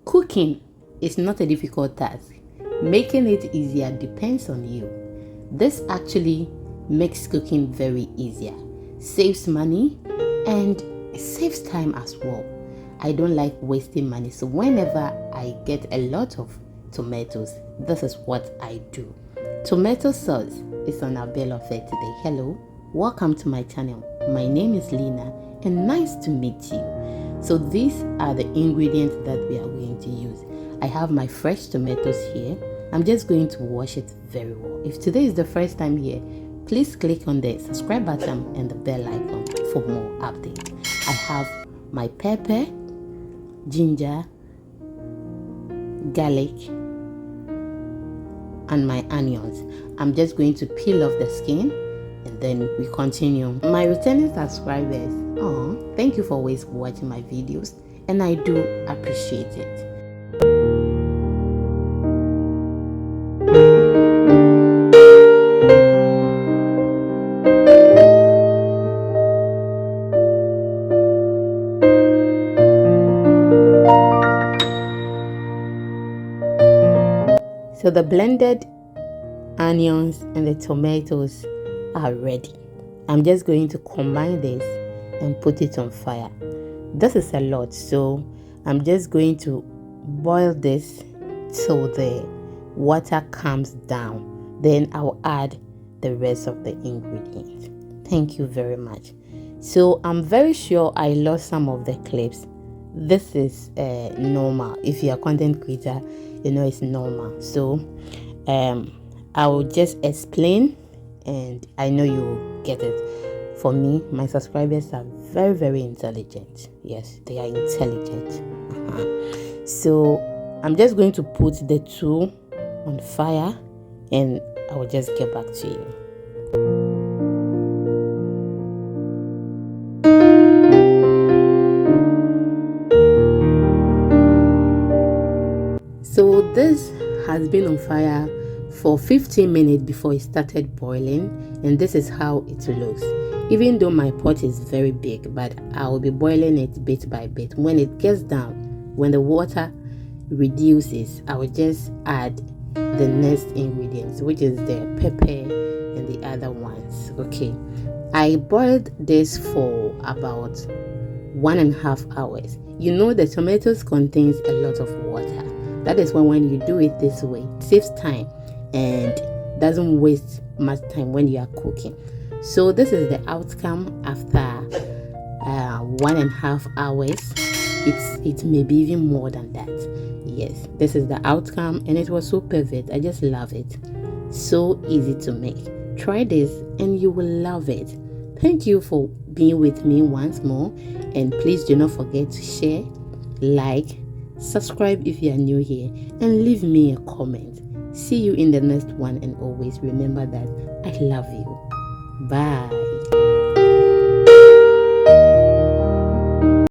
Cooking is not a difficult task. Making it easier depends on you. This actually makes cooking very easier, saves money, and saves time as well. I don't like wasting money, so whenever I get a lot of tomatoes, this is what I do. Tomato sauce is on our bill of fare today. Hello, welcome to my channel. My name is Lina and nice to meet you. So these are the ingredients that we are going to use. I have my fresh tomatoes here. I'm just going to wash it very well. If today is the first time here, please click on the subscribe button and the bell icon for more updates. I have my pepper, ginger, garlic, and my onions. I'm just going to peel off the skin and then we continue. My returning subscribers, thank you for always watching my videos and I do appreciate it. So the blended onions and the tomatoes are ready. I'm just going to combine this and put it on fire. This is a lot, so I'm just going to boil this till the water comes down. Then I'll add the rest of the ingredients. Thank you very much. So I'm very sure I lost some of the clips. This is normal. If you're a content creator, you know it's normal. So I will just explain and I know you will get it. For me, my subscribers are very, very intelligent. Yes, they are intelligent. So I'm just going to put the two on fire and I will just get back to you. So this has been on fire for 15 minutes before it started boiling, and this is how it looks. Even though my pot is very big, but I will be boiling it bit by bit. When it gets down, when the water reduces, I will just add the next ingredients, which is the pepper and the other ones. Okay, I boiled this for about 1.5 hours. You know the tomatoes contains a lot of water. That is why when you do it this way, it saves time and doesn't waste much time when you are cooking. So this is the outcome after 1.5 hours. It may be even more than that. Yes, this is the outcome and it was so perfect. I just love it. So easy to make. Try this and you will love it. Thank you for being with me once more, and please do not forget to share, like, subscribe if you are new here, and leave me a comment. See you in the next one, and always remember that I love you. Bye.